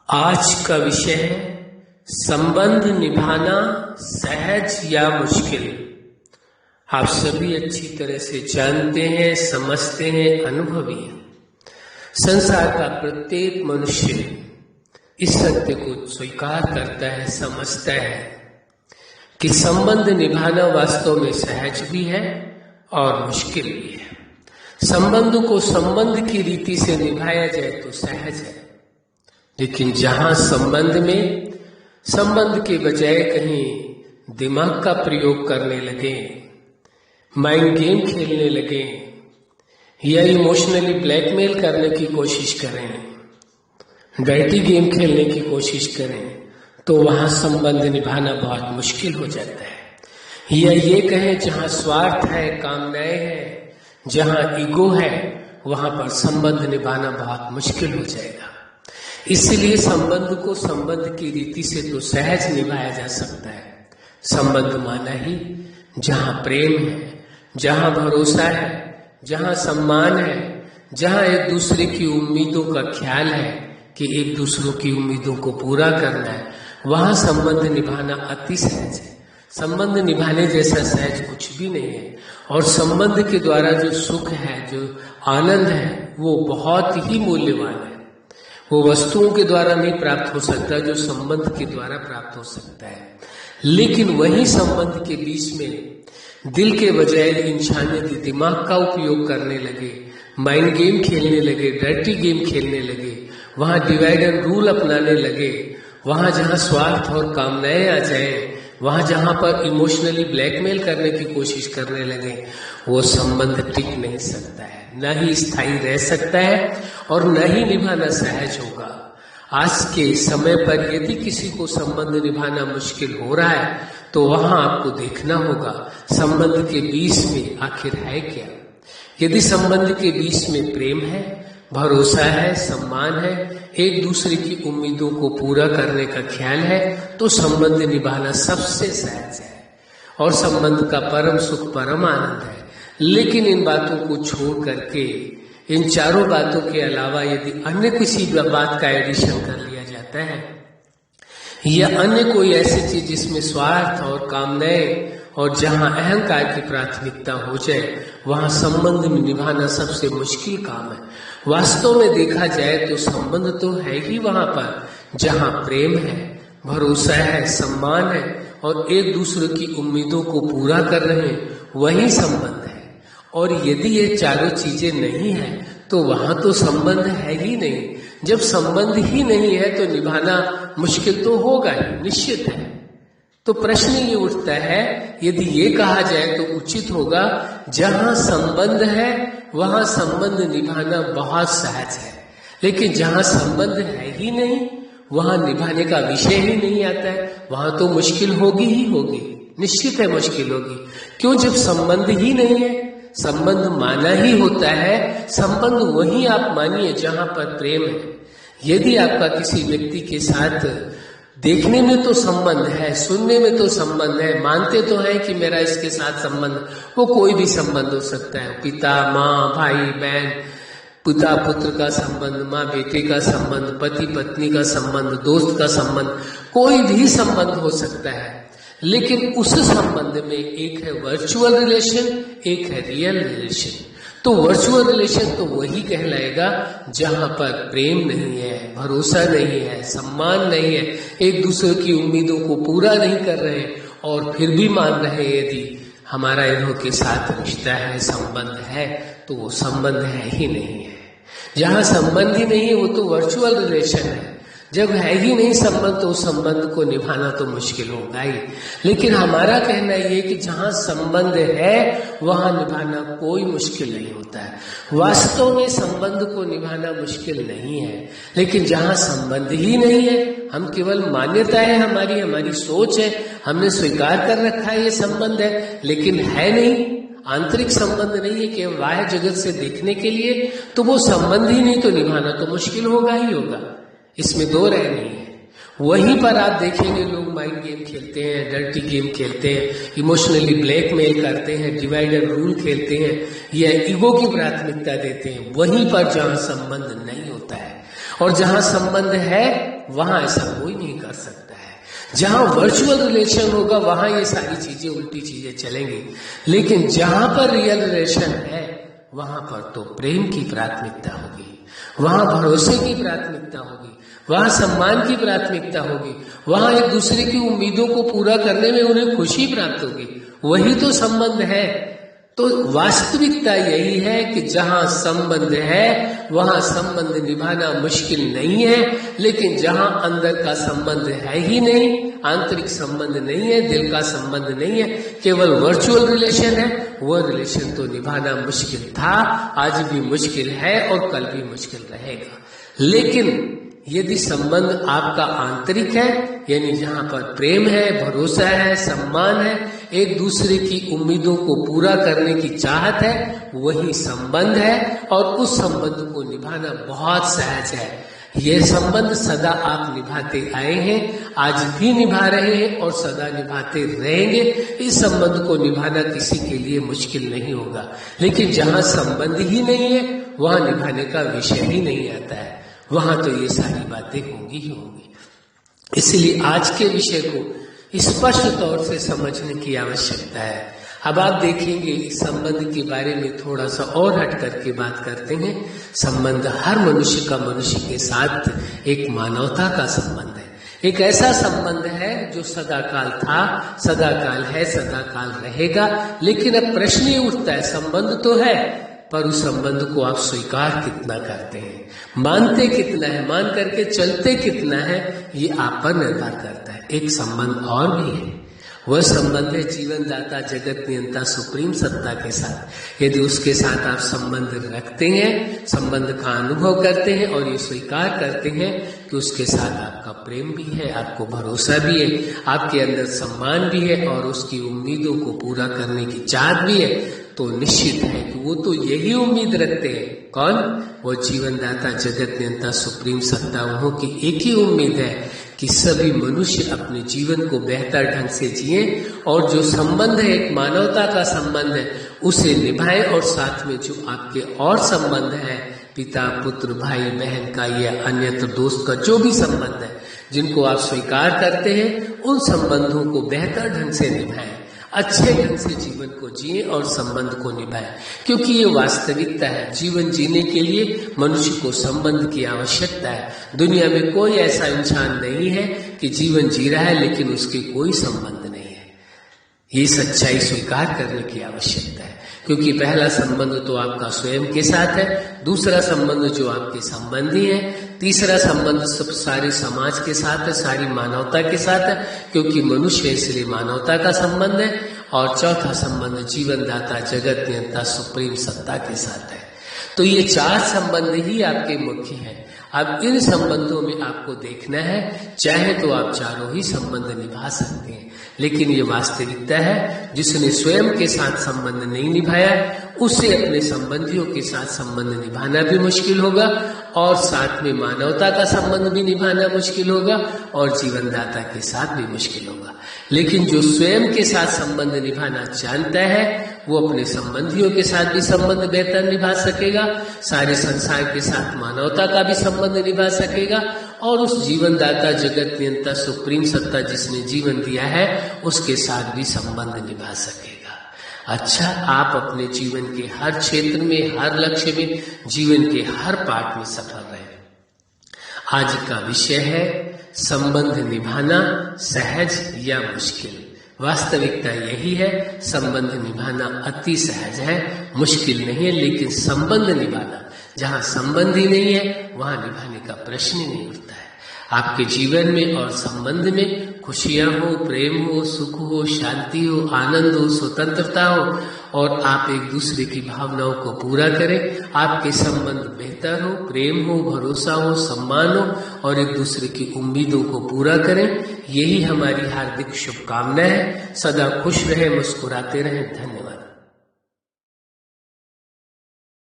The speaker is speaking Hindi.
आज का विषय है संबंध निभाना सहज या मुश्किल। आप सभी अच्छी तरह से जानते हैं, समझते हैं, अनुभवी हैं। संसार का प्रत्येक मनुष्य इस सत्य को स्वीकार करता है, समझता है कि संबंध निभाना वास्तव में सहज भी है और मुश्किल भी है। संबंध को संबंध की रीति से निभाया जाए तो सहज है, लेकिन जहां संबंध के बजाय कहीं दिमाग का प्रयोग करने लगे, माइंड गेम खेलने लगे या इमोशनली ब्लैकमेल करने की कोशिश करें, डर्टी गेम खेलने की कोशिश करें, तो वहां संबंध निभाना बहुत मुश्किल हो जाता है। या ये कहें जहां स्वार्थ है, कामनाएं हैं, जहां ईगो है, वहां पर संबंध निभाना बहुत मुश्किल हो जाएगा। इसलिए संबंध को संबंध की रीति से तो सहज निभाया जा सकता है। संबंध माना ही जहां प्रेम है, जहां भरोसा है, जहां सम्मान है, जहां एक दूसरे की उम्मीदों का ख्याल है कि एक दूसरों की उम्मीदों को पूरा करना है, वहां संबंध निभाना अति सहज है। संबंध निभाने जैसा सहज कुछ भी नहीं है। और संबंध के द्वारा जो सुख है, जो आनंद है, वो बहुत ही मूल्यवान है। वो वस्तुओं के द्वारा नहीं प्राप्त हो सकता जो संबंध के द्वारा प्राप्त हो सकता है। लेकिन वही संबंध के बीच में दिल के बजाय इंसान यदि दिमाग का उपयोग करने लगे, माइंड गेम खेलने लगे, डर्टी गेम खेलने लगे, वहां डिवाइड एंड रूल अपनाने लगे, वहां जहां स्वार्थ और कामनाएं आ जाए, वहां जहां पर इमोशनली ब्लैकमेल करने की कोशिश करने लगे, वो संबंध टिक नहीं सकता है, न ही स्थायी रह सकता है और न ही निभाना सहज होगा। आज के समय पर यदि किसी को संबंध निभाना मुश्किल हो रहा है तो वहां आपको देखना होगा संबंध के बीच में आखिर है क्या। यदि संबंध के बीच में प्रेम है, भरोसा है, सम्मान है, एक दूसरे की उम्मीदों को पूरा करने का ख्याल है, तो संबंध निभाना सबसे सहज है और संबंध का परम सुख, परम आनंद है। लेकिन इन बातों को छोड़ करके, इन चारों बातों के अलावा यदि अन्य किसी बात का एडिशन कर लिया जाता है या अन्य कोई ऐसी चीज जिसमें स्वार्थ और कामनाएं और जहां अहंकार की प्राथमिकता हो जाए, वहां संबंध में निभाना सबसे मुश्किल काम है। वास्तव में देखा जाए तो संबंध तो है ही वहां पर जहां प्रेम है, भरोसा है, सम्मान है और एक दूसरे की उम्मीदों को पूरा कर रहे हैं, वही संबंध है। और यदि ये चारों चीजें नहीं है तो वहां तो संबंध है ही नहीं। जब संबंध ही नहीं है तो निभाना मुश्किल तो होगा ही, निश्चित है। तो प्रश्न ये उठता है, यदि ये कहा जाए तो उचित होगा जहां संबंध है वहां संबंध निभाना बहुत सहज है, लेकिन जहां संबंध है ही नहीं, वहां निभाने का विषय ही नहीं आता है, वहां तो मुश्किल होगी ही होगी, निश्चित है मुश्किल होगी। क्यों? जब संबंध ही नहीं है। संबंध माना ही होता है, संबंध वही आप मानिए जहां पर प्रेम है। यदि आपका किसी व्यक्ति के साथ देखने में तो संबंध है, सुनने में तो संबंध है, मानते तो हैं कि मेरा इसके साथ संबंध, वो कोई भी संबंध हो सकता है, पिता माँ, भाई बहन, पिता पुत्र का संबंध, माँ बेटे का संबंध, पति पत्नी का संबंध, दोस्त का संबंध, कोई भी संबंध हो सकता है। लेकिन उस संबंध में एक है वर्चुअल रिलेशन, एक है रियल रिलेशन। तो वर्चुअल रिलेशन तो वही कहलाएगा जहां पर प्रेम नहीं है, भरोसा नहीं है, सम्मान नहीं है, एक दूसरे की उम्मीदों को पूरा नहीं कर रहे और फिर भी मान रहे यदि हमारा इन्हों के साथ रिश्ता है, संबंध है, तो वो संबंध है ही नहीं है। जहां संबंध ही नहीं है वो तो वर्चुअल रिलेशन है। जब है ही नहीं संबंध तो उस संबंध को निभाना तो मुश्किल होगा ही। लेकिन हमारा कहना ये कि जहां संबंध है वहां निभाना कोई मुश्किल नहीं होता है। वास्तव में संबंध को निभाना मुश्किल नहीं है, लेकिन जहां संबंध ही नहीं है, हम केवल मान्यता है हमारी सोच है, हमने स्वीकार कर रखा है ये संबंध है, लेकिन है नहीं, आंतरिक संबंध नहीं है, केवल बाह्य जगत से देखने के लिए, तो वो संबंध ही नहीं, तो निभाना तो मुश्किल होगा ही होगा, इसमें दो राय नहीं है। वहीं पर आप देखेंगे लोग माइंड गेम खेलते हैं, डर्टी गेम खेलते हैं, इमोशनली ब्लैकमेल करते हैं, डिवाइड एंड रूल खेलते हैं या ईगो की प्राथमिकता देते हैं, वहीं पर जहां संबंध नहीं होता है। और जहां संबंध है वहां ऐसा कोई नहीं कर सकता है। जहां वर्चुअल रिलेशन होगा वहां ये सारी चीजें, उल्टी चीजें चलेंगी। लेकिन जहां पर रियल रिलेशन है वहां पर तो प्रेम की प्राथमिकता होगी, वहां भरोसे की प्राथमिकता होगी, वहां सम्मान की प्राथमिकता होगी, वहां एक दूसरे की उम्मीदों को पूरा करने में उन्हें खुशी प्राप्त होगी। वही तो संबंध है। तो वास्तविकता यही है कि जहां संबंध है वहां संबंध निभाना मुश्किल नहीं है। लेकिन जहां अंदर का संबंध है ही नहीं, आंतरिक संबंध नहीं है, दिल का संबंध नहीं है, केवल वर्चुअल रिलेशन है, वह रिलेशन तो निभाना मुश्किल था, आज भी मुश्किल है और कल भी मुश्किल रहेगा। लेकिन यदि संबंध आपका आंतरिक है, यानी जहां पर प्रेम है, भरोसा है, सम्मान है, एक दूसरे की उम्मीदों को पूरा करने की चाहत है, वही संबंध है। और उस संबंध को निभाना बहुत सहज है। यह संबंध सदा आप निभाते आए हैं, आज भी निभा रहे हैं और सदा निभाते रहेंगे। इस संबंध को निभाना किसी के लिए मुश्किल नहीं होगा। लेकिन जहां संबंध ही नहीं है वहां निभाने का विषय ही नहीं आता है, वहां तो ये सारी बातें होंगी ही होंगी। इसलिए आज के विषय को स्पष्ट तौर से समझने की आवश्यकता है। अब आप देखेंगे इस संबंध के बारे में थोड़ा सा और हट करके बात करते हैं। संबंध हर मनुष्य का मनुष्य के साथ एक मानवता का संबंध है, एक ऐसा संबंध है जो सदाकाल था, सदाकाल है, सदाकाल रहेगा। लेकिन अब प्रश्न ये उठता है, संबंध तो है पर उस संबंध को आप स्वीकार कितना करते हैं, मानते कितना है, मान करके चलते कितना है, ये आप पर निर्भर करता है। एक संबंध और भी है, वह संबंध है जीवन दाता जगत नियंता सुप्रीम सत्ता के साथ। यदि उसके साथ आप संबंध रखते हैं, संबंध का अनुभव करते हैं और ये स्वीकार करते हैं कि उसके साथ आपका प्रेम भी है, आपको भरोसा भी है, आपके अंदर सम्मान भी है और उसकी उम्मीदों को पूरा करने की चाहत भी है, तो निश्चित है कि वो तो यही उम्मीद रखते हैं। कौन? वो जीवनदाता जगत नियंता सुप्रीम सत्ता, वहों की एक ही उम्मीद है कि सभी मनुष्य अपने जीवन को बेहतर ढंग से जिए और जो संबंध है, एक मानवता का संबंध है, उसे निभाएं। और साथ में जो आपके और संबंध है, पिता पुत्र भाई बहन का या अन्यत्र दोस्त का जो भी संबंध है, जिनको आप स्वीकार करते हैं, उन संबंधों को बेहतर ढंग से निभाएं, अच्छे ढंग से जीवन को जिए और संबंध को निभाएं। क्योंकि ये वास्तविकता है, जीवन जीने के लिए मनुष्य को संबंध की आवश्यकता है। दुनिया में कोई ऐसा इंसान नहीं है कि जीवन जी रहा है लेकिन उसके कोई संबंध नहीं है। ये सच्चाई स्वीकार करने की आवश्यकता है। क्योंकि पहला संबंध तो आपका स्वयं के साथ है, दूसरा संबंध जो आपके संबंधी है, तीसरा संबंध सब सारे समाज के साथ है, सारी मानवता के साथ है, क्योंकि मनुष्य इसलिए मानवता का संबंध है। और चौथा संबंध जीवनदाता जगत नियंता सुप्रीम सत्ता के साथ है। तो ये चार संबंध ही आपके मुख्य हैं। अब इन संबंधों में आपको देखना है, चाहे तो आप चारों ही संबंध निभा सकते हैं, लेकिन ये वास्तविकता है जिसने स्वयं के साथ संबंध नहीं निभाया उसे अपने संबंधियों के साथ संबंध निभाना भी मुश्किल होगा और साथ में मानवता का संबंध भी निभाना मुश्किल होगा और जीवनदाता के साथ भी मुश्किल होगा। लेकिन जो स्वयं के साथ संबंध निभाना जानता है वो अपने संबंधियों के साथ भी संबंध बेहतर निभा सकेगा, सारे संसार के साथ मानवता का भी संबंध निभा सकेगा और उस जीवनदाता जगत नियंता सुप्रीम सत्ता जिसने जीवन दिया है उसके साथ भी संबंध निभा सकेगा। अच्छा, आप अपने जीवन के हर क्षेत्र में, हर लक्ष्य में, जीवन के हर पार्ट में सफल रहे। आज का विषय है संबंध निभाना सहज या मुश्किल। वास्तविकता यही है, संबंध निभाना अति सहज है, मुश्किल नहीं है। लेकिन संबंध निभाना, जहां संबंध ही नहीं है वहां निभाने का प्रश्न ही नहीं उठता है। आपके जीवन में और संबंध में खुशियां हो, प्रेम हो, सुख हो, शांति हो, आनंद हो, स्वतंत्रता हो और आप एक दूसरे की भावनाओं को पूरा करें, आपके संबंध बेहतर हो, प्रेम हो, भरोसा हो, सम्मान हो और एक दूसरे की उम्मीदों को पूरा करें। यही हमारी हार्दिक शुभकामना है। सदा खुश रहें, मुस्कुराते रहें। धन्यवाद।